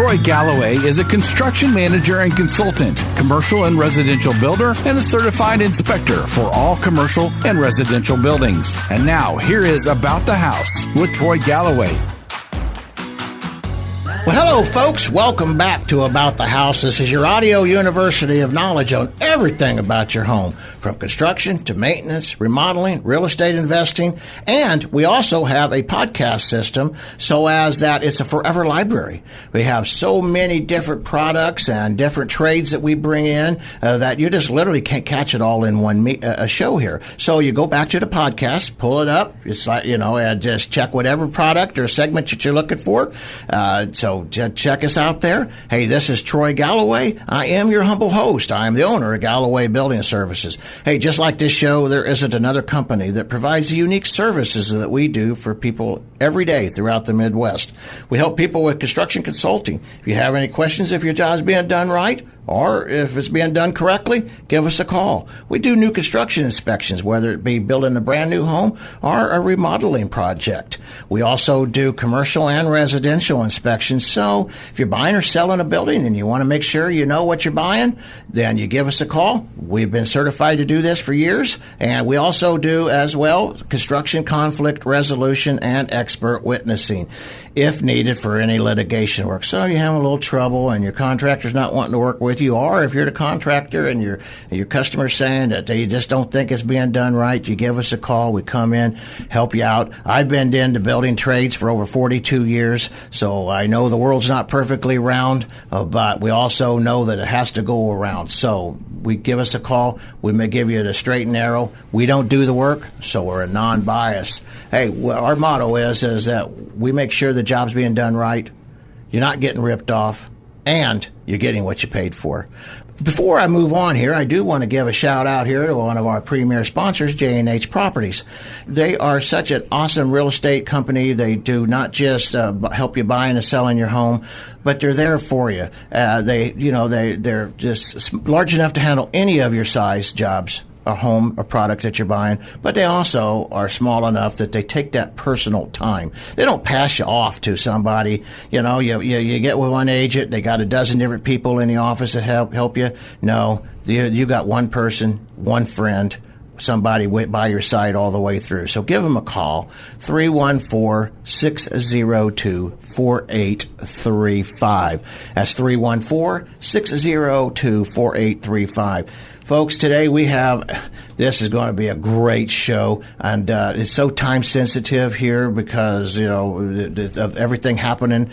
Troy Galloway is a construction manager and consultant, commercial and residential builder, and a certified inspector for all commercial and residential buildings. And now, here is About the House with Troy Galloway. Well, hello, folks. Welcome back to About the House. This is your audio university of knowledge on everything about your home, from construction to maintenance, remodeling, real estate investing, and we also have a podcast system so as that it's a forever library. We have so many different products and different trades that we bring in that you just literally can't catch it all in one show here. So you go back to the podcast, pull it up, it's like, and just check whatever product or segment that you're looking for. So check us out there. Hey, this is Troy Galloway. I am your humble host. I am the owner of Galloway Building Services. Hey, just like this show, there isn't another company that provides the unique services that we do for people every day throughout the Midwest. We help people with construction consulting. If you have any questions if your job's being done right, or if it's being done correctly, give us a call. We do new construction inspections, whether it be building a brand new home or a remodeling project. We also do commercial and residential inspections. So if you're buying or selling a building and you want to make sure you know what you're buying, then you give us a call. We've been certified to do this for years. And we also do as well construction conflict resolution and expert witnessing if needed for any litigation work. So you have a little trouble and your contractor's not wanting to work with you, or if you're the contractor and your customer's saying that they just don't think it's being done right, you give us a call. We come in, help you out. I've been into building trades for over 42 years, so I know the world's not perfectly round, but we also know that it has to go around. So we give us a call. We may give you the straight and narrow. We don't do the work, so we're a non-bias. Hey, well, our motto is that we make sure the job's being done right, you're not getting ripped off, and you're getting what you paid for. Before I move on here, I do want to give a shout out here to one of our premier sponsors, J&H Properties. They are such an awesome real estate company. They do not just help you buying and selling your home, but they're there for you. They're just large enough to handle any of your size jobs, a home, a product that you're buying, but they also are small enough that they take that personal time. They don't pass you off to somebody. You get with one agent, they got a dozen different people in the office that help you. No, you got one person, one friend, somebody by your side all the way through. So give them a call, 314-602-4835. That's 314-602-4835. Folks, today this is going to be a great show, and it's so time sensitive here because, of everything happening.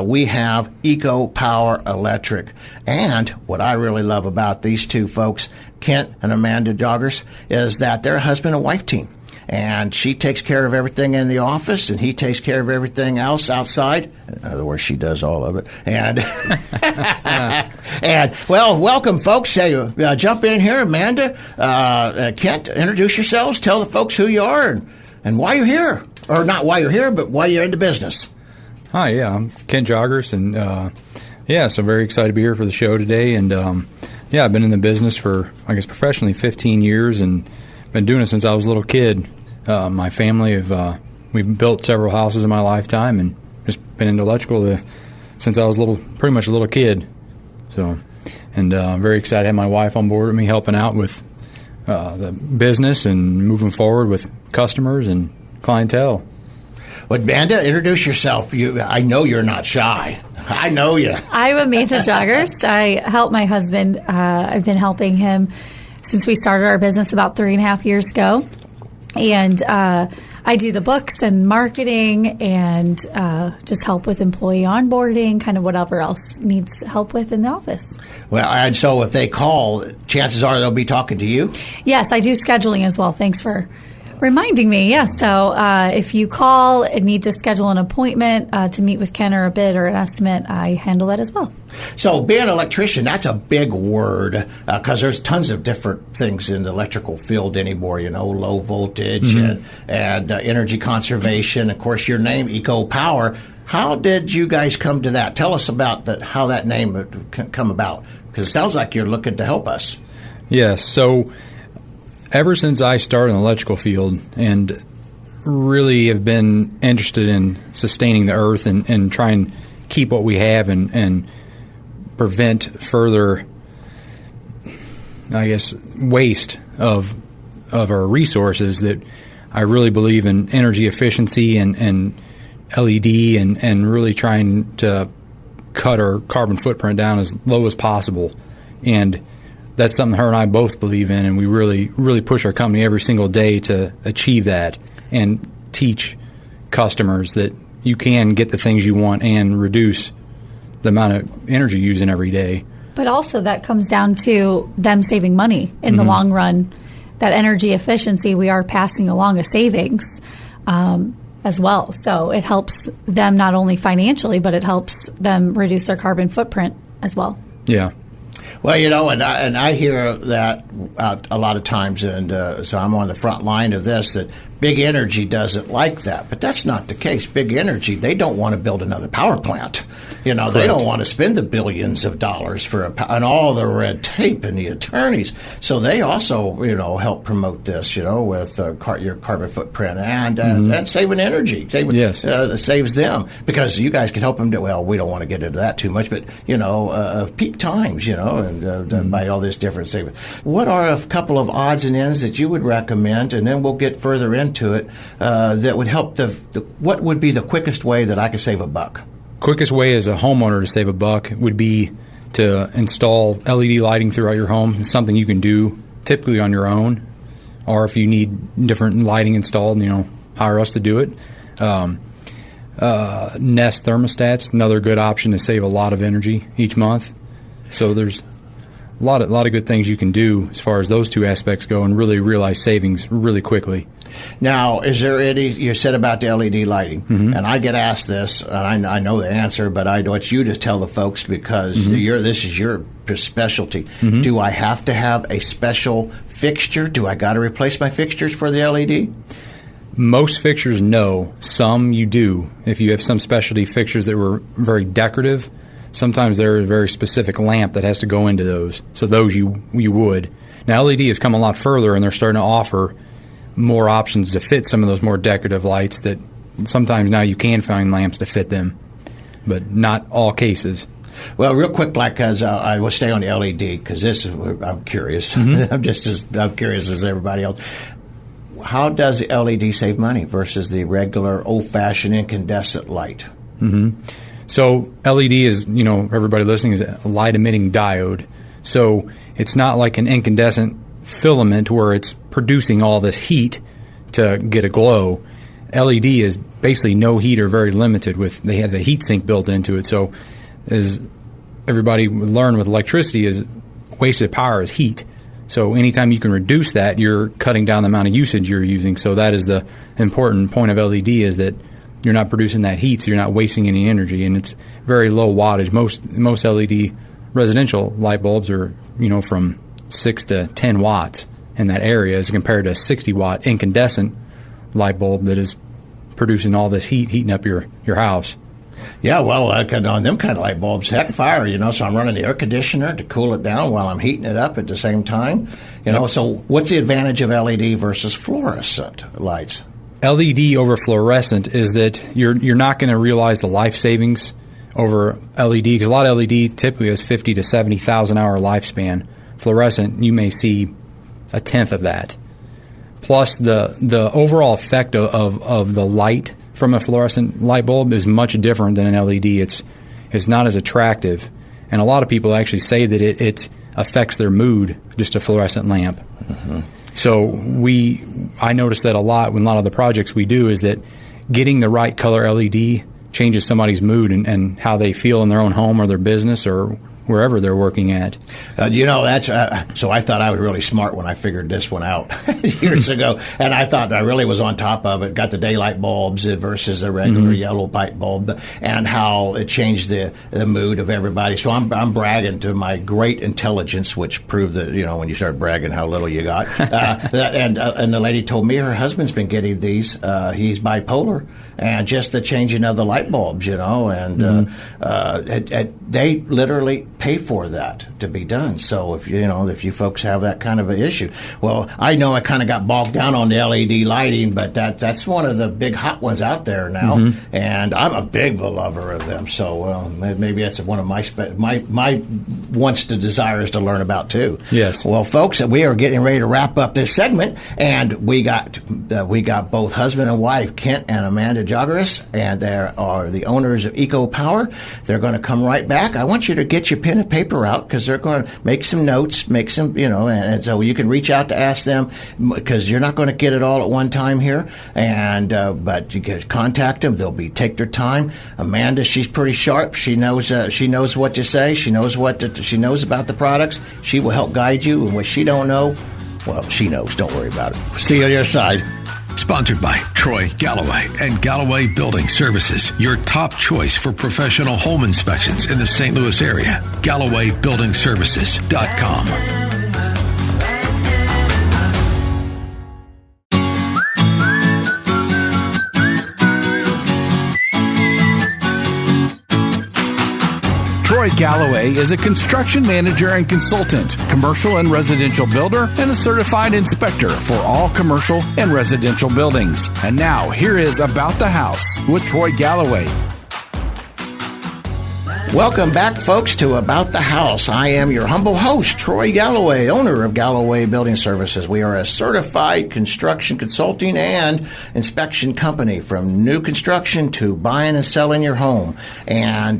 We have EcoPower Electric. And what I really love about these two folks, Kent and Amanda Joggerst, is that they're a husband and wife team. And she takes care of everything in the office, and he takes care of everything else outside. In other words, she does all of it. And, welcome, folks. Hey, jump in here, Amanda. Kent, introduce yourselves. Tell the folks who you are and why you're here. Or not why you're here, but why you're in the business. Hi, yeah, I'm Kent Joggerst, and so I'm very excited to be here for the show today. And I've been in the business for, professionally 15 years, and been doing it since I was a little kid. My family we've built several houses in my lifetime, and just been into electrical since I was pretty much a little kid. So, and I'm very excited to have my wife on board with me, helping out with the business and moving forward with customers and clientele. Well, Amanda, introduce yourself. I know you're not shy. I know you. I'm Amanda Joggerst. I help my husband. I've been helping him since we started our business about 3.5 years ago. And I do the books and marketing and just help with employee onboarding, kind of whatever else needs help with in the office. Well, and so if they call, chances are they'll be talking to you? Yes, I do scheduling as well. Thanks for reminding me. Yes. So if you call and need to schedule an appointment to meet with Ken or a bid or an estimate, I handle that as well. So being an electrician, that's a big word because there's tons of different things in the electrical field anymore, low voltage and energy conservation. Of course, your name, EcoPower. How did you guys come to that? Tell us about how that name would come about, because it sounds like you're looking to help us. Yes. So ever since I started in the electrical field and really have been interested in sustaining the earth and trying to keep what we have and prevent further, I guess, waste of our resources, that I really believe in energy efficiency and LED and really trying to cut our carbon footprint down as low as possible. And that's something her and I both believe in, and we really, really push our company every single day to achieve that and teach customers that you can get the things you want and reduce the amount of energy using every day. But also that comes down to them saving money in the long run. That energy efficiency, we are passing along a savings as well. So it helps them not only financially, but it helps them reduce their carbon footprint as well. Yeah. Well, and I hear that a lot of times, and so I'm on the front line of this, that Big Energy doesn't like that. But that's not the case. Big Energy, they don't want to build another power plant. They don't want to spend the billions of dollars for and all the red tape and the attorneys. So they also, help promote this, with your carbon footprint and saving energy. Saves them, because you guys can help them we don't want to get into that too much, but, peak times, and by all this different savings. What are a couple of odds and ends that you would recommend, and then we'll get further into it, that would help what would be the quickest way that I could save a buck? Quickest way as a homeowner to save a buck would be to install LED lighting throughout your home. It's something you can do typically on your own, or if you need different lighting installed, hire us to do it. Nest thermostats, another good option to save a lot of energy each month. So there's a lot of good things you can do as far as those two aspects go, and really realize savings really quickly. Now, is there any, you said about the LED lighting, and I get asked this, and I know the answer, but I want you to tell the folks, because this is your specialty. Do I have to have a special fixture? Do I got to replace my fixtures for the LED? Most fixtures, no. Some you do. If you have some specialty fixtures that were very decorative, sometimes there is a very specific lamp that has to go into those. So those you would. Now, LED has come a lot further, and they're starting to offer more options to fit some of those more decorative lights, that sometimes now you can find lamps to fit them, but not all cases. Well, real quick, because I will stay on the LED, because I'm curious. I'm just as curious as everybody else. How does the LED save money versus the regular old-fashioned incandescent light? So LED is, everybody listening, is a light-emitting diode. So it's not like an incandescent filament where it's producing all this heat to get a glow. LED is basically no heat or very limited. They have the heat sink built into it. So as everybody would learn with electricity, is wasted power is heat. So anytime you can reduce that, you're cutting down the amount of usage you're using. So that is the important point of LED, is that you're not producing that heat, so you're not wasting any energy, and it's very low wattage. Most LED residential light bulbs are, from 6 to 10 watts in that area, as compared to a 60-watt incandescent light bulb that is producing all this heat, heating up your house. Yeah, well, on them kind of light bulbs, heck, fire, so I'm running the air conditioner to cool it down while I'm heating it up at the same time. So what's the advantage of LED versus fluorescent lights? LED over fluorescent is that you're not going to realize the life savings over LED, because a lot of LED typically has 50 to 70,000 hour lifespan. Fluorescent, you may see a tenth of that. Plus, the overall effect of the light from a fluorescent light bulb is much different than an LED. It's not as attractive, and a lot of people actually say that it affects their mood, just a fluorescent lamp. So I notice that a lot when a lot of the projects we do, is that getting the right color LED changes somebody's mood and how they feel in their own home or their business or wherever they're working at. That's so I thought I was really smart when I figured this one out years ago, and I thought I really was on top of it. Got the daylight bulbs versus the regular yellow light bulb, and how it changed the mood of everybody. So I'm bragging to my great intelligence, which proved that when you start bragging how little you got. And the lady told me her husband's been getting these. He's bipolar, and just the changing of the light bulbs, and they literally pay for that to be done. So if you folks have that kind of an issue, well, I know I kind of got bogged down on the LED lighting, but that's one of the big hot ones out there now, and I'm a big lover of them. So maybe that's one of my wants to desires to learn about too. Yes. Well, folks, we are getting ready to wrap up this segment, and we got both husband and wife, Kent and Amanda Joggerst, and they are the owners of EcoPower. They're going to come right back. I want you to get your pen and paper out because they're going to make some notes, and so you can reach out to ask them because you're not going to get it all at one time here. And but you can contact them. Take their time. Amanda, she's pretty sharp. She knows what to say. She knows she knows about the products. She will help guide you. And what she don't know, well, she knows. Don't worry about it. See you on your side. Sponsored by Troy Galloway and Galloway Building Services, your top choice for professional home inspections in the St. Louis area. GallowayBuildingServices.com. Troy Galloway is a construction manager and consultant, commercial and residential builder, and a certified inspector for all commercial and residential buildings. And now, here is About the House with Troy Galloway. Welcome back, folks, to About the House. I am your humble host, Troy Galloway, owner of Galloway Building Services. We are a certified construction consulting and inspection company from new construction to buying and selling your home. And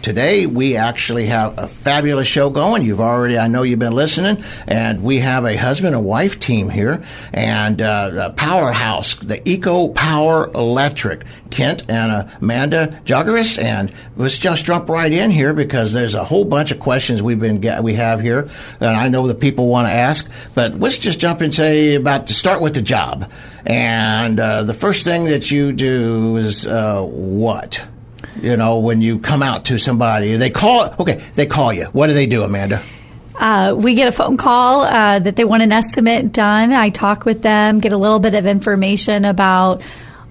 today we actually have a fabulous show going. I know you've been listening, and we have a husband and wife team here, and a powerhouse, the EcoPower Electric. Kent and Amanda Joggerst, and let's just jump right in here because there's a whole bunch of questions we have here, and I know that people want to ask. But let's just jump and start with the job. And the first thing that you do is what? When you come out to somebody, they call you. What do they do, Amanda? We get a phone call that they want an estimate done. I talk with them, get a little bit of information about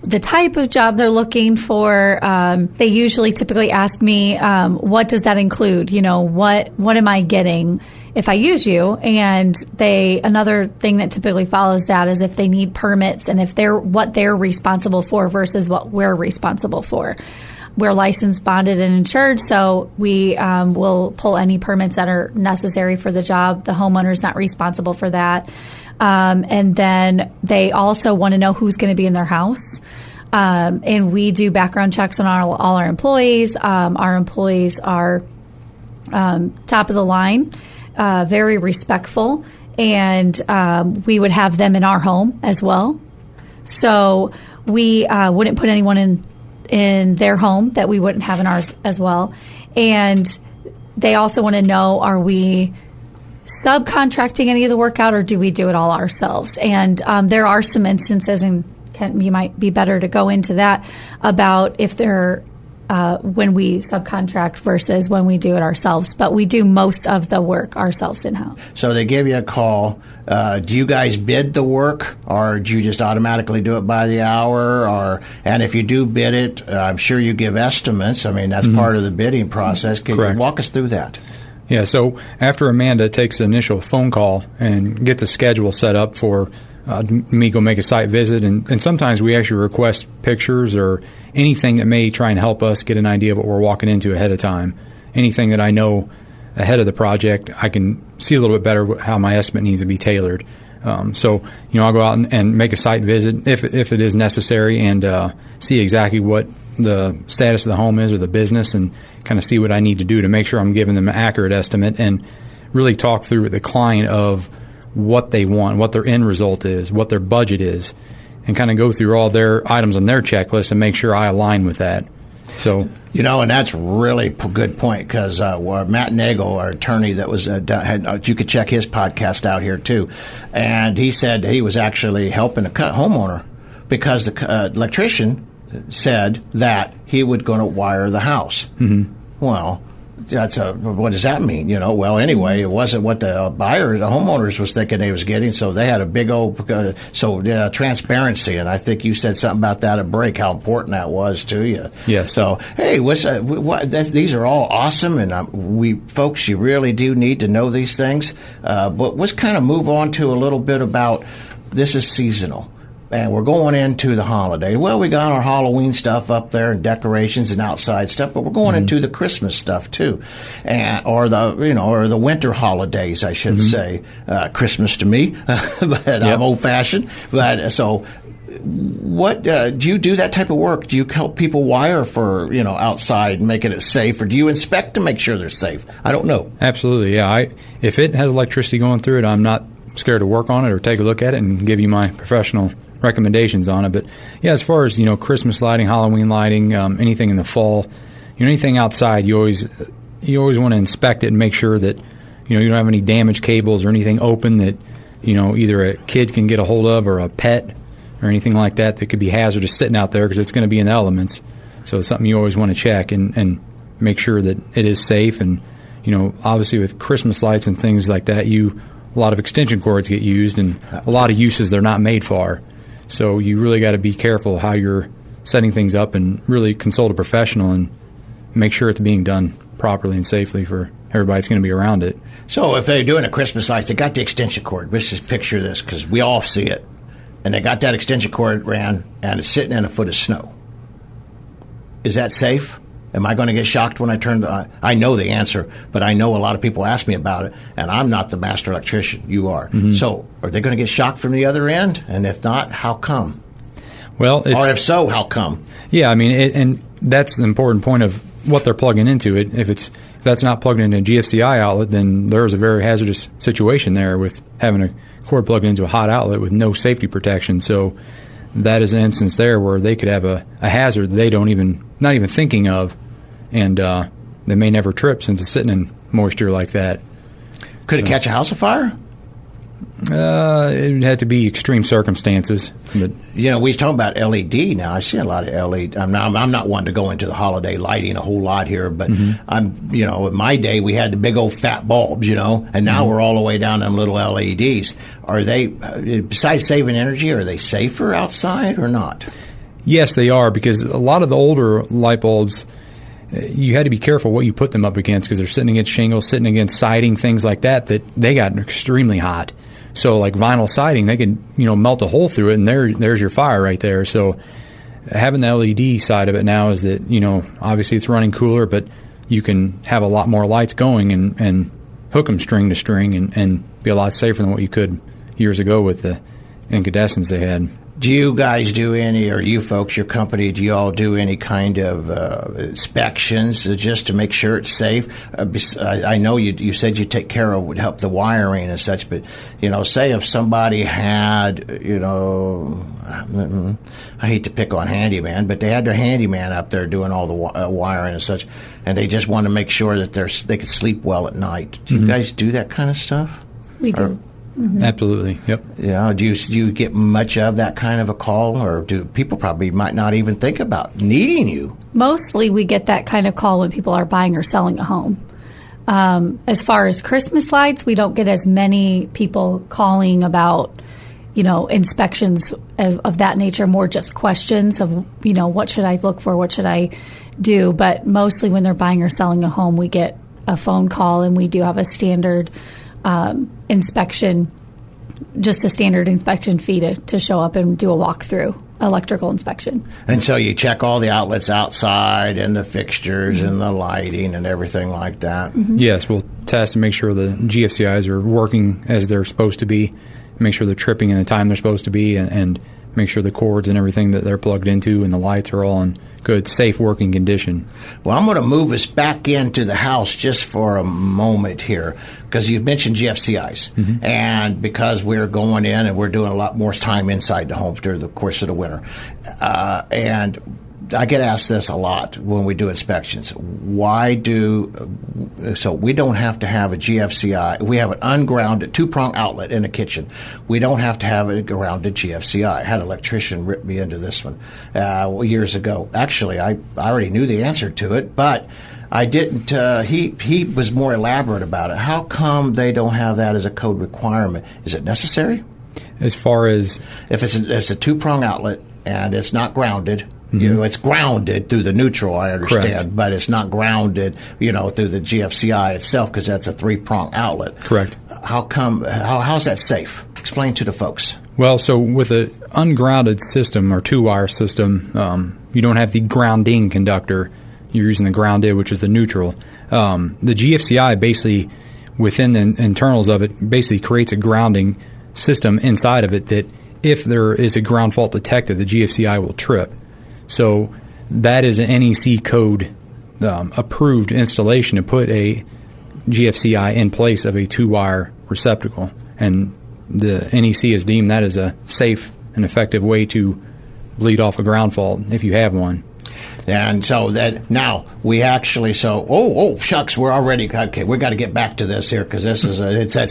the type of job they're looking for. They typically ask me, what does that include? What am I getting if I use you? And another thing that typically follows that is if they need permits and what they're responsible for versus what we're responsible for. We're licensed, bonded, and insured, so we will pull any permits that are necessary for the job. The homeowner's not responsible for that. And then they also want to know who's going to be in their house. And we do background checks on all our employees. Our employees are top of the line, very respectful, and we would have them in our home as well. So we wouldn't put anyone in their home that we wouldn't have in ours as well. And they also want to know, are we subcontracting any of the work out, or do we do it all ourselves? And there are some instances, and you might be better to go into that, about if they're when we subcontract versus when we do it ourselves. But we do most of the work ourselves in-house. So they give you a call. Do you guys bid the work, or do you just automatically do it by the hour? And if you do bid it, I'm sure you give estimates. I mean, that's part of the bidding process. Can you walk us through that? Yeah, so after Amanda takes the initial phone call and gets a schedule set up for me go make a site visit, and sometimes we actually request pictures or anything that may try and help us get an idea of what we're walking into ahead of time. Anything that I know ahead of the project, I can see a little bit better how my estimate needs to be tailored. So I'll go out and make a site visit if it is necessary, and see exactly what the status of the home is or the business, and kind of see what I need to do to make sure I'm giving them an accurate estimate, and really talk through with the client of what they want, what their end result is, what their budget is, and kind of go through all their items on their checklist and make sure I align with that. So, and that's really good point, because Matt Nagel, our attorney, that was you could check his podcast out here too, and he said he was actually helping a homeowner because the electrician said that he was going to wire the house. Mm-hmm. Well, What does that mean? Well, anyway, it wasn't what the homeowners was thinking they was getting, so they had a big old, transparency, and I think you said something about that at break, how important that was to you. Yes. So, hey, these are all awesome, and folks, you really do need to know these things, but let's kind of move on to a little bit about, this is seasonal. And we're going into the holiday. Well, we got our Halloween stuff up there and decorations and outside stuff, but we're going into the Christmas stuff too, or the winter holidays, I should say. Christmas to me, but I'm old fashioned. But so, what do you do that type of work? Do you help people wire for outside and making it safe, or do you inspect to make sure they're safe? I don't know. Absolutely, yeah. If it has electricity going through it, I'm not scared to work on it or take a look at it and give you my professional recommendations on it. But yeah, as far as Christmas lighting, Halloween lighting, anything in the fall, anything outside, you always want to inspect it and make sure that you don't have any damaged cables or anything open that either a kid can get a hold of, or a pet or anything like that could be hazardous sitting out there, because it's going to be in the elements. So it's something you always want to check and make sure that it is safe. And obviously with Christmas lights and things like that, a lot of extension cords get used, and a lot of uses they're not made for. So you really got to be careful how you're setting things up, and really consult a professional and make sure it's being done properly and safely for everybody that's going to be around it. So if they're doing a Christmas lights, they got the extension cord. Let's just picture this, because we all see it. And they got that extension cord ran, and it's sitting in a foot of snow. Is that safe? Am I going to get shocked when I turn I know the answer, but I know a lot of people ask me about it, and I'm not the master electrician. You are. Mm-hmm. So are they going to get shocked from the other end? And if not, how come? Well, or if so, how come? Yeah, I mean, and that's an important point of what they're plugging into. If that's not plugged into a GFCI outlet, then there's a very hazardous situation there with having a cord plugged into a hot outlet with no safety protection. So that is an instance there where they could have a hazard they not even thinking of, and they may never trip since it's sitting in moisture like that. Could it catch a house afire? It would have to be extreme circumstances. But we was talking about LED now. I see a lot of LED. I'm not one to go into the holiday lighting a whole lot here, but in my day we had the big old fat bulbs, and now we're all the way down to them little LEDs. Are they, besides saving energy, are they safer outside or not? Yes, they are, because a lot of the older light bulbs, you had to be careful what you put them up against, because they're sitting against shingles, sitting against siding, things like that they got extremely hot. So like vinyl siding, they can melt a hole through it, and there's your fire right there. So having the LED side of it now is that obviously it's running cooler, but you can have a lot more lights going and hook them string to string and be a lot safer than what you could years ago with the incandescents they had. Do you guys do any, or you folks, your company, do you all do any kind of inspections just to make sure it's safe? I know you said you take care of, would help the wiring and such, but, say if somebody had, I hate to pick on handyman, but they had their handyman up there doing all the wiring and such, and they just want to make sure that they could sleep well at night. Do you guys do that kind of stuff? We do. Mm-hmm. Absolutely. Yep. Yeah. Do you get much of that kind of a call, or do people probably might not even think about needing you? Mostly, we get that kind of call when people are buying or selling a home. As far as Christmas lights, we don't get as many people calling about, inspections of that nature. More just questions of, what should I look for? What should I do? But mostly, when they're buying or selling a home, we get a phone call, and we do have a standard inspection, just a standard inspection fee to show up and do a walkthrough, electrical inspection. And so you check all the outlets outside and the fixtures and the lighting and everything like that? Mm-hmm. Yes, we'll test and make sure the GFCIs are working as they're supposed to be, make sure they're tripping in the time they're supposed to be, and make sure the cords and everything that they're plugged into and the lights are all in good, safe working condition. Well, I'm going to move us back into the house just for a moment here, because you mentioned GFCIs. Mm-hmm. And because we're going in and we're doing a lot more time inside the home during the course of the winter. And I get asked this a lot when we do inspections. So we don't have to have a GFCI. We have an ungrounded two-prong outlet in a kitchen. We don't have to have a grounded GFCI. I had an electrician rip me into this one years ago. Actually, I already knew the answer to it, but I didn't. He was more elaborate about it. How come they don't have that as a code requirement? Is it necessary? As far as if it's a two-prong outlet and it's not grounded. It's grounded through the neutral, I understand, correct. But it's not grounded, through the GFCI itself because that's a three-prong outlet. Correct. How's that safe? Explain to the folks. Well, so with an ungrounded system or two-wire system, you don't have the grounding conductor. You're using the grounded, which is the neutral. The GFCI basically, within the internals of it, basically creates a grounding system inside of it that if there is a ground fault detected, the GFCI will trip. So that is an NEC code approved installation to put a GFCI in place of a two-wire receptacle. And the NEC has deemed that as a safe and effective way to bleed off a ground fault if you have one. And so that now we actually shucks, we're already okay. We got to get back to this here because this is it's a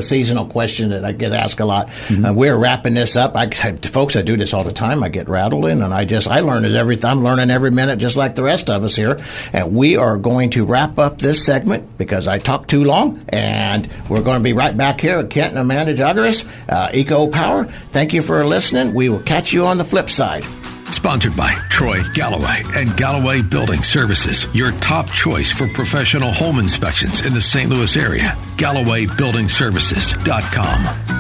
seasonal question that I get asked a lot. Mm-hmm. We're wrapping this up. Folks, I do this all the time. I get rattled in, and I learn it I'm learning every minute, just like the rest of us here. And we are going to wrap up this segment because I talked too long, and we're going to be right back here at Kent and Amanda Joggerst, EcoPower. Thank you for listening. We will catch you on the flip side. Sponsored by Troy Galloway and Galloway Building Services, your top choice for professional home inspections in the St. Louis area. GallowayBuildingServices.com.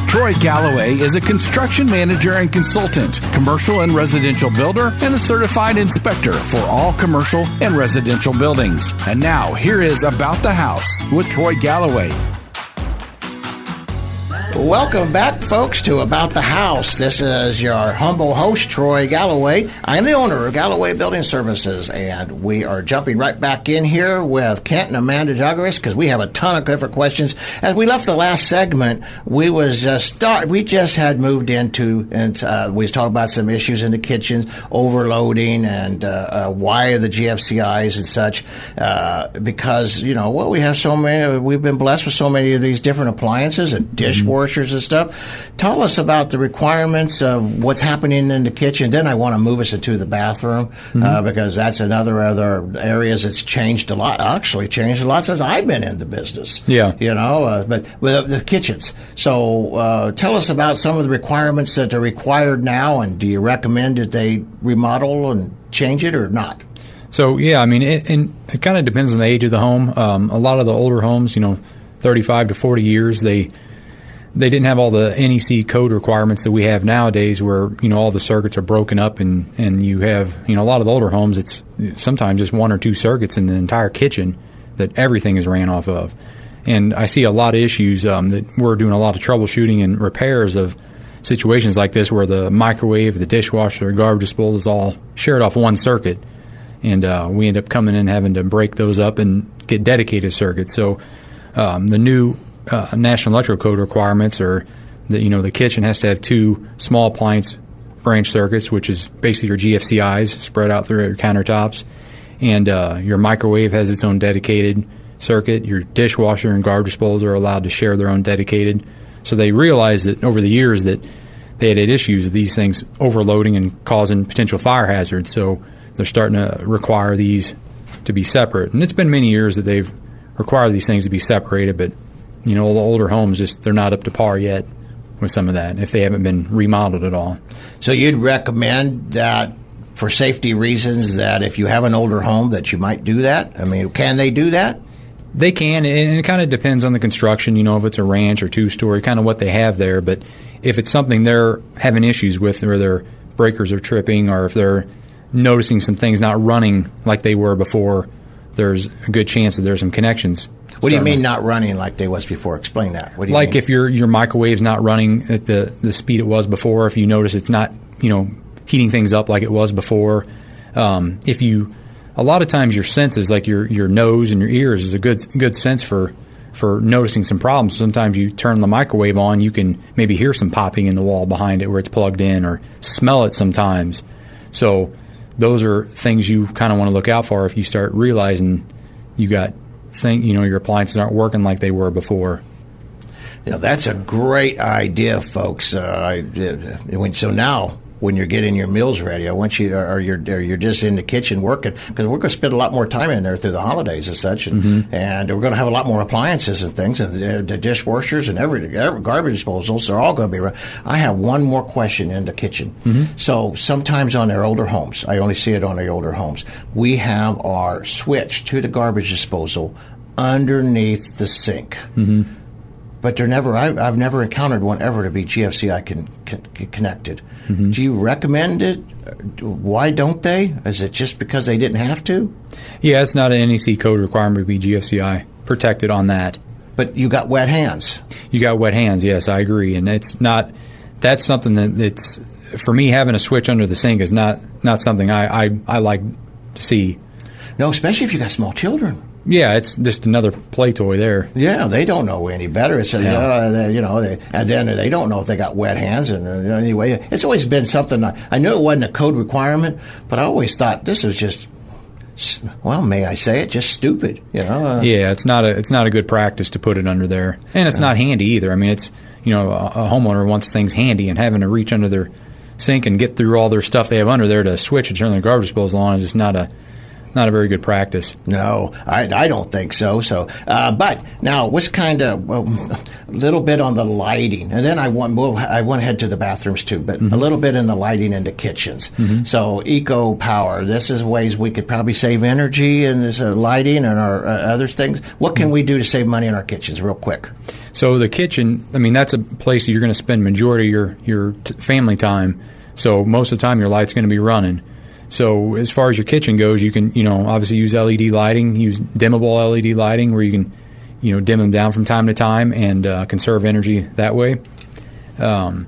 Troy Galloway is a construction manager and consultant, commercial and residential builder, and a certified inspector for all commercial and residential buildings. And now, here is About the House with Troy Galloway. Welcome back, folks, to About the House. This is your humble host, Troy Galloway. I am the owner of Galloway Building Services, and we are jumping right back in here with Kent and Amanda Joggerst because we have a ton of different questions. As we left the last segment, we just had moved into, and we was talking about some issues in the kitchen, overloading, and why the GFCIs and such, because, we have so many, we've been blessed with so many of these different appliances and dishwashers and stuff. Tell us about the requirements of what's happening in the kitchen. Then I want to move us into the bathroom because that's other areas that's changed a lot. Actually, changed a lot since I've been in the business. Yeah, but with the kitchens. So tell us about some of the requirements that are required now, and do you recommend that they remodel and change it or not? So yeah, I mean, it kind of depends on the age of the home. A lot of the older homes, 35 to 40 years, they didn't have all the NEC code requirements that we have nowadays where, all the circuits are broken up and you have, a lot of the older homes, it's sometimes just one or two circuits in the entire kitchen that everything is ran off of. And I see a lot of issues that we're doing a lot of troubleshooting and repairs of situations like this where the microwave, the dishwasher, the garbage disposal is all shared off one circuit. And we end up coming in having to break those up and get dedicated circuits. So the new National Electrical Code requirements are that the kitchen has to have two small appliance branch circuits, which is basically your GFCIs spread out through your countertops, and your microwave has its own dedicated circuit. Your dishwasher and garbage disposal are allowed to share their own dedicated. So they realized that over the years that they had issues with these things overloading and causing potential fire hazards. So they're starting to require these to be separate, and it's been many years that they've required these things to be separated, but the older homes, they're not up to par yet with some of that if they haven't been remodeled at all. So you'd recommend that for safety reasons that if you have an older home that you might do that? I mean, can they do that? They can, and it kind of depends on the construction, if it's a ranch or two-story, kind of what they have there. But if it's something they're having issues with where their breakers are tripping or if they're noticing some things not running like they were before, there's a good chance that there's some connections. What do you mean not running like they was before? Explain that. What do you mean? If your microwave's not running at the speed it was before, if you notice it's not, heating things up like it was before. A lot of times your senses, like your nose and your ears, is a good sense for for noticing some problems. Sometimes you turn the microwave on, you can maybe hear some popping in the wall behind it where it's plugged in, or smell it sometimes. So those are things you kind of want to look out for if you start realizing your appliances aren't working like they were before. That's a great idea, folks. So now, when you're getting your meals ready, I want you, or you're just in the kitchen working, because we're going to spend a lot more time in there through the holidays and such, and we're going to have a lot more appliances and things, and the dishwashers and every garbage disposals are all going to be around. I have one more question in the kitchen. So sometimes on their older homes, I only see it on the older homes, we have our switch to the garbage disposal underneath the sink. But I've never encountered one ever to be GFCI connected. Do you recommend it? Why don't they? Is it just because they didn't have to? Yeah, it's not an NEC code requirement to be GFCI protected on that. But you got wet hands. You got wet hands, yes, I agree. And that's something that's, for me, having a switch under the sink is not something I like to see. No, especially if you got small children. Yeah, it's just another play toy there. Yeah, they don't know any better. It's and then they don't know if they got wet hands. And anyway, it's always been something. I knew it wasn't a code requirement, but I always thought this was just, well, may I say it, just stupid. Yeah, it's not a good practice to put it under there, and it's not handy either. I mean, it's a homeowner wants things handy, and having to reach under their sink and get through all their stuff they have under there to switch and turn their garbage disposal on is just not a very good practice. No, I don't think so. But now, what's kind of a little bit on the lighting, and then I want to head to the bathrooms too, but a little bit in the lighting in the kitchens. So EcoPower, this is ways we could probably save energy in this lighting and our other things. What can we do to save money in our kitchens, real quick? So the kitchen, I mean, that's a place you're going to spend majority of your family time. So most of the time, your light's going to be running. So as far as your kitchen goes, you can, obviously use LED lighting, use dimmable LED lighting where you can, dim them down from time to time and conserve energy that way. Under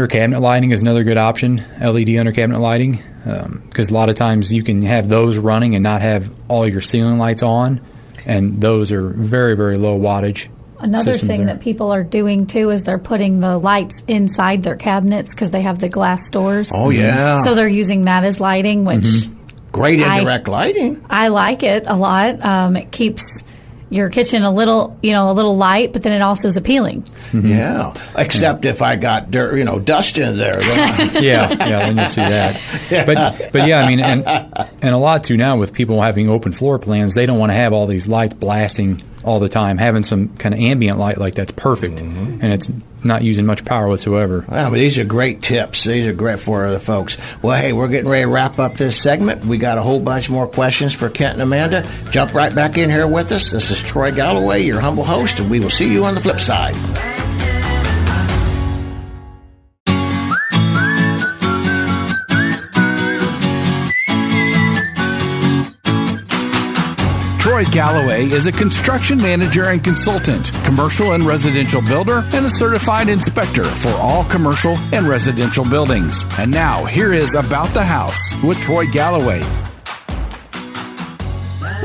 cabinet lighting is another good option, LED under cabinet lighting, because a lot of times you can have those running and not have all your ceiling lights on, and those are very, very low wattage. Another thing that people are doing, too, is they're putting the lights inside their cabinets because they have the glass doors. Oh, yeah. So they're using that as lighting, which... Great indirect lighting. I like it a lot. It keeps your kitchen a little light, but then it also is appealing. Yeah. Except if I got dirt, dust in there. Then then you'll see that. But yeah, I mean, and a lot, too, now with people having open floor plans, they don't want to have all these lights blasting all the time. Having some kind of ambient light like that's perfect, and it's not using much power whatsoever. Well, but these are great tips. These are great for the folks. Well, hey, we're getting ready to wrap up this segment. We got a whole bunch more questions for Kent and Amanda. Jump right back in here with us. This is Troy Galloway, your humble host, and we will see you on the flip side. Troy Galloway is a construction manager and consultant, commercial and residential builder, and a certified inspector for all commercial and residential buildings. And now, here is About the House with Troy Galloway.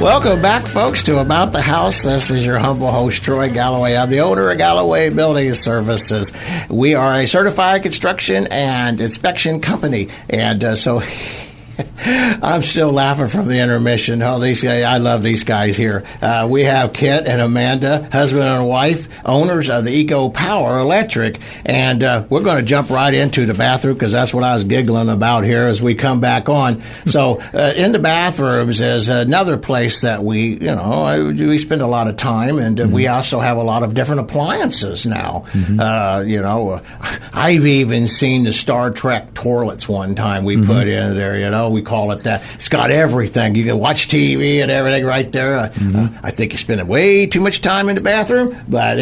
Welcome back, folks, to About the House. This is your humble host, Troy Galloway. I'm the owner of Galloway Building Services. We are a certified construction and inspection company, and so... I'm still laughing from the intermission. Oh, these guys, I love these guys here. We have Kent and Amanda, husband and wife, owners of the EcoPower Electric, and we're going to jump right into the bathroom because that's what I was giggling about here as we come back on. So in the bathrooms is another place that we spend a lot of time, and we also have a lot of different appliances now. I've even seen the Star Trek toilets one time we put in there, we call it that. It's got everything. You can watch TV and everything right there. I think you're spending way too much time in the bathroom, but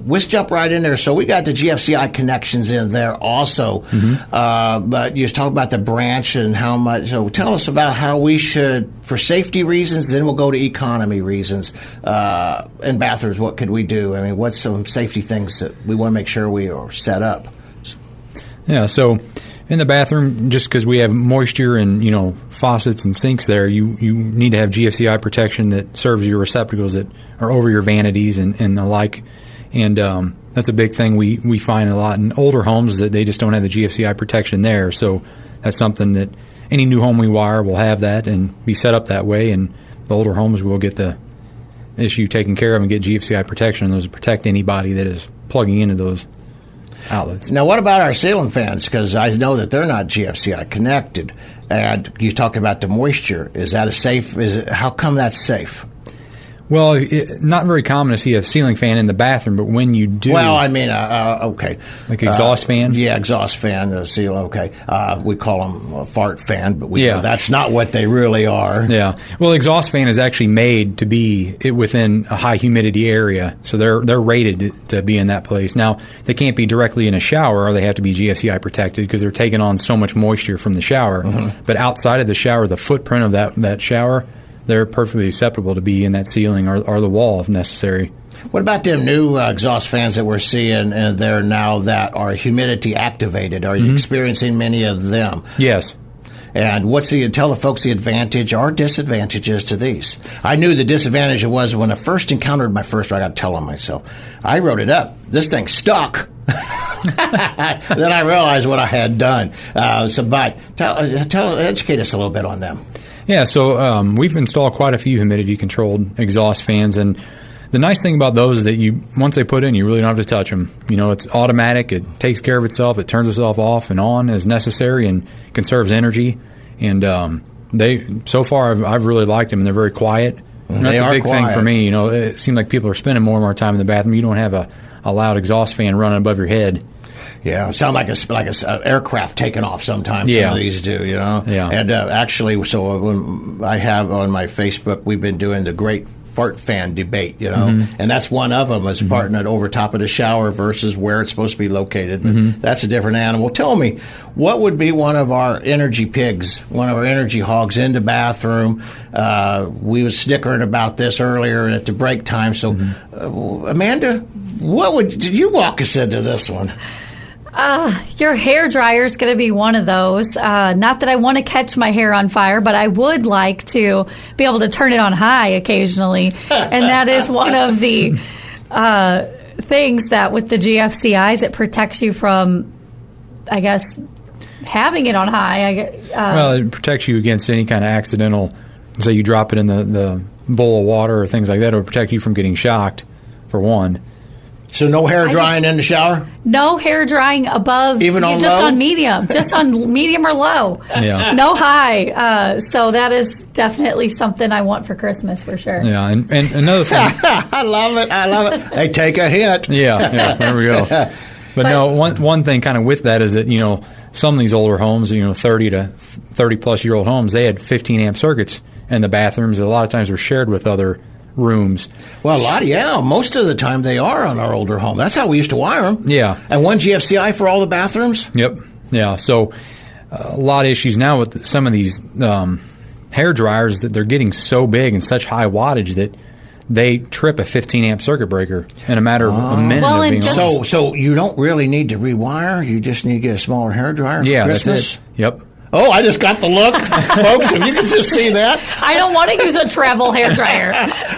let's jump right in there. So we got the GFCI connections in there also, but you was talking about the branch and how much. So tell us about how we should, for safety reasons, then we'll go to economy reasons. In bathrooms, what could we do? I mean, what's some safety things that we want to make sure we are set up? Yeah, so In the bathroom, just because we have moisture and, faucets and sinks there, you need to have GFCI protection that serves your receptacles that are over your vanities and the like. And that's a big thing we find a lot in older homes, that they just don't have the GFCI protection there. So that's something that any new home we wire will have that and be set up that way. And the older homes will get the issue taken care of and get GFCI protection, and those will protect anybody that is plugging into those outlets. Now, what about our ceiling fans? Because I know that they're not GFCI connected. And you talk about the moisture. Is that how come that's safe? Well, not very common to see a ceiling fan in the bathroom, but when you do... Well, I mean, okay. Like exhaust fan? Yeah, exhaust fan, ceiling, okay. We call them a fart fan, but we know that's not what they really are. Yeah. Well, exhaust fan is actually made to be within a high humidity area, so they're rated to be in that place. Now, they can't be directly in a shower, or they have to be GFCI protected because they're taking on so much moisture from the shower. Mm-hmm. But outside of the shower, the footprint of that shower, they're perfectly acceptable to be in that ceiling or the wall if necessary. What about them new exhaust fans that we're seeing there now that are humidity activated? Are you experiencing many of them? Yes. And tell the folks the advantage or disadvantages to these? I knew the disadvantage was when I first encountered my first, I got to tell on myself. I wrote it up. This thing stuck. Then I realized what I had done. But educate us a little bit on them. Yeah, so we've installed quite a few humidity-controlled exhaust fans, and the nice thing about those is that once they put in, you really don't have to touch them. It's automatic. It takes care of itself. It turns itself off and on as necessary and conserves energy. And so far, I've really liked them, and they're very quiet. And that's a big thing for me. It seems like people are spending more and more time in the bathroom. You don't have a loud exhaust fan running above your head. Yeah, sound like a aircraft taking off sometimes. Yeah. Some of these do, Yeah. And actually, so when I have on my Facebook, we've been doing the great fart fan debate, and that's one of them, is parting it over top of the shower versus where it's supposed to be located. That's a different animal. Tell me, what would be one of our energy pigs, one of our energy hogs in the bathroom? We was snickering about this earlier at the break time. So, Amanda, did you walk us into this one? Your hair dryer is going to be one of those. Not that I want to catch my hair on fire, but I would like to be able to turn it on high occasionally. And that is one of the things that with the GFCIs, it protects you from, I guess, having it on high. Well, it protects you against any kind of accidental, say you drop it in the bowl of water or things like that. It would protect you from getting shocked, for one. So no hair drying in the shower? No hair drying above. Even on just low? on medium. Just on medium or low. Yeah. No high. So that is definitely something I want for Christmas for sure. Yeah, and another thing. I love it. They take a hit. Yeah, there we go. But no, one thing kind of with that is that, some of these older homes, 30 to 30-plus-year-old homes, they had 15-amp circuits in the bathrooms that a lot of times were shared with other rooms. Well, most of the time they are on our older home. That's how we used to wire them. Yeah. And one GFCI for all the bathrooms? Yep. Yeah, so a lot of issues now with some of these hair dryers, that they're getting so big and such high wattage that they trip a 15-amp circuit breaker in a matter of a minute of being on. So you don't really need to rewire? You just need to get a smaller hair dryer for Christmas? That's it. Yep. Oh, I just got the look. Folks, if you could just see that. I don't want to use a travel hair dryer.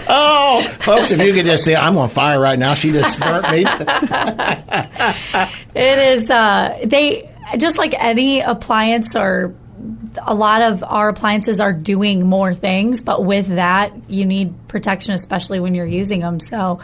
Oh, folks, if you could just see, I'm on fire right now. She just burnt me. It is, they, just like any appliance, or a lot of our appliances are doing more things, but with that, you need protection, especially when you're using them. So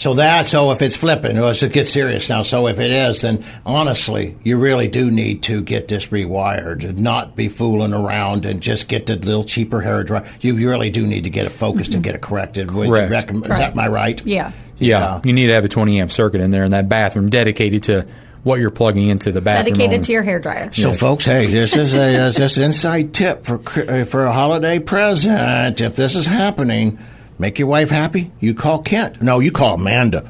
if it's flipping, let's get serious now. So if it is, then honestly, you really do need to get this rewired and not be fooling around and just get the little cheaper hair dryer. You really do need to get it focused and get it corrected. Correct. Is that my right? Yeah. Yeah. You need to have a 20-amp circuit in there in that bathroom dedicated to what you're plugging into the bathroom. Dedicated to your hair dryer. So, folks, hey, this is just an inside tip for a holiday present. If this is happening, make your wife happy, you call Kent. No, you call Amanda.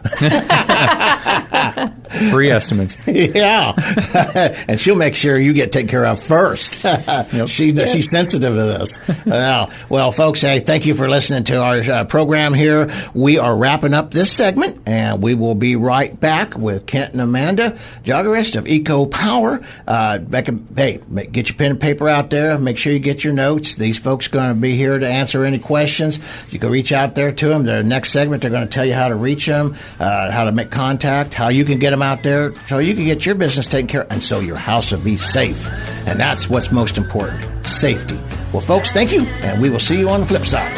Free estimates. Yeah. And she'll make sure you get taken care of first. Yep. She's sensitive to this. Well, folks, hey, thank you for listening to our program here. We are wrapping up this segment, and we will be right back with Kent and Amanda Joggerst of EcoPower. Get your pen and paper out there. Make sure you get your notes. These folks are going to be here to answer any questions. You can reach out there to them. The next segment, they're going to tell you how to reach them, how to make contact, how you can get them out there so you can get your business taken care of, and so your house will be safe. And that's what's most important, safety. Well, folks, thank you, and we will see you on the flip side.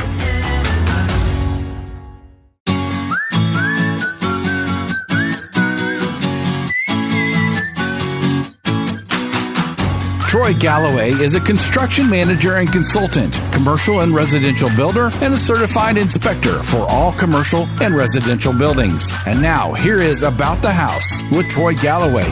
Troy Galloway is a construction manager and consultant, commercial and residential builder, and a certified inspector for all commercial and residential buildings. And now, here is About the House with Troy Galloway.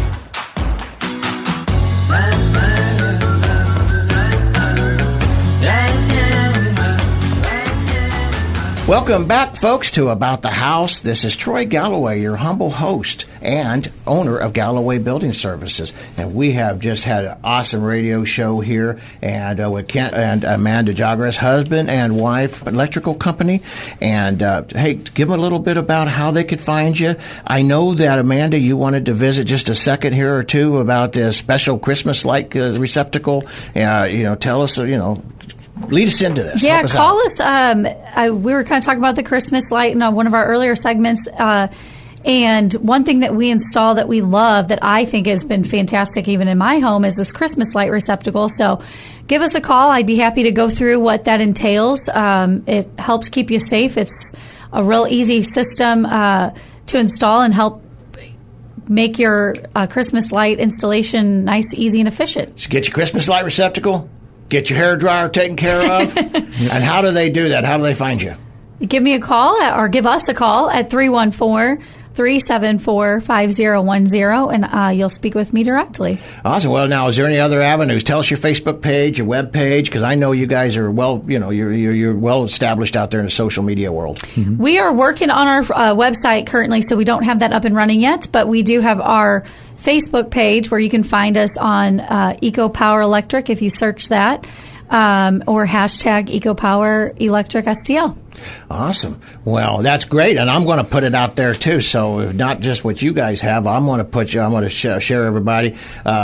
Welcome back, folks, to About the House. This is Troy Galloway, your humble host and owner of Galloway Building Services. And we have just had an awesome radio show here and with Kent and Amanda Joggerst, husband and wife, electrical company. And, hey, give them a little bit about how they could find you. I know that, Amanda, you wanted to visit just a second here or two about the special Christmas-like receptacle. Tell us, lead us into this. Yeah, call us. We were kind of talking about the Christmas light in one of our earlier segments. And one thing that we install that we love that I think has been fantastic even in my home is this Christmas light receptacle. So give us a call. I'd be happy to go through what that entails. It helps keep you safe. It's a real easy system to install and help make your Christmas light installation nice, easy, and efficient. So get your Christmas light receptacle. Get your hair dryer taken care of. And how do they do that? How do they find you? Give me a call or give us a call at 314-374-5010, and you'll speak with me directly. Awesome. Well, now, is there any other avenues? Tell us your Facebook page, your web page, because I know you guys are you're well established out there in the social media world. Mm-hmm. We are working on our website currently, so we don't have that up and running yet, but we do have our Facebook page where you can find us on EcoPower Electric if you search that, or hashtag EcoPower Electric STL. Awesome. Well, that's great, and I'm going to put it out there too. So, if not just what you guys have, I'm going to share everybody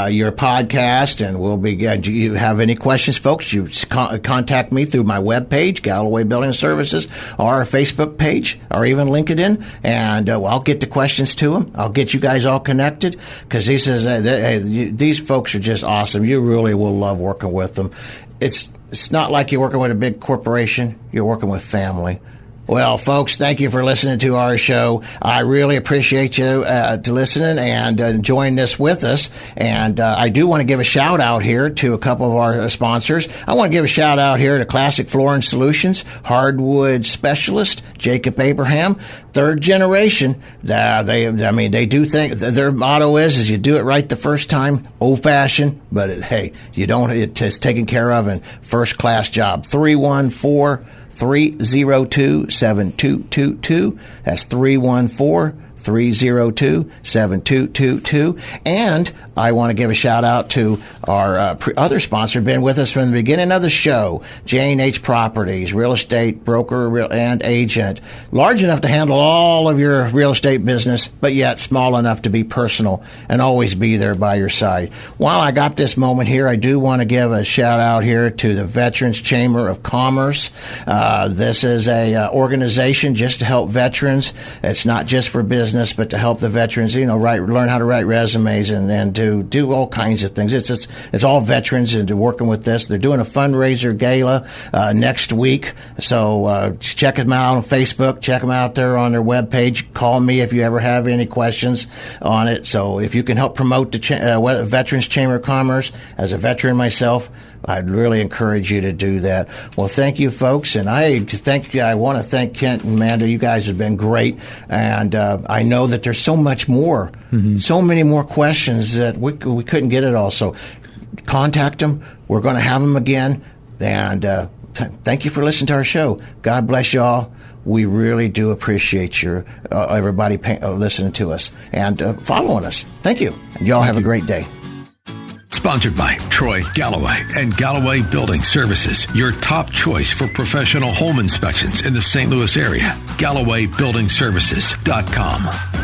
your podcast, and we'll be. Do you have any questions, folks? You contact me through my webpage, Galloway Building Services, or our Facebook page, or even LinkedIn, and I'll get the questions to them. I'll get you guys all connected because these folks are just awesome. You really will love working with them. It's not like you're working with a big corporation. You're working with family. Well, folks, thank you for listening to our show. I really appreciate you listening and enjoying this with us. And I do want to give a shout out here to a couple of our sponsors. I want to give a shout out here to Classic Flooring Solutions, hardwood specialist Jacob Abraham, third generation. They do think their motto is you do it right the first time, old fashioned, but it's taken care of and first class job. 314-302-7222. That's 314-302-7222. And I want to give a shout out to our other sponsor, been with us from the beginning of the show, Jane H. Properties, real estate broker and agent, large enough to handle all of your real estate business, but yet small enough to be personal and always be there by your side. While I got this moment here, I do want to give a shout out here to the Veterans Chamber of Commerce. This is a organization just to help veterans. It's not just for business, but to help the veterans, learn how to write resumes and to do all kinds of things. It's all veterans and working with this. They're doing a fundraiser gala next week. So check them out on Facebook. Check them out there on their webpage. Call me if you ever have any questions on it. So if you can help promote the Veterans Chamber of Commerce, as a veteran myself, I'd really encourage you to do that. Well, thank you, folks. And I want to thank Kent and Amanda. You guys have been great. And I know that there's so much more, so many more questions that we couldn't get it all. So contact them. We're going to have them again. And thank you for listening to our show. God bless y'all. We really do appreciate your everybody listening to us and following us. Thank you. And y'all have a great day. Sponsored by Troy Galloway and Galloway Building Services, your top choice for professional home inspections in the St. Louis area. GallowayBuildingServices.com.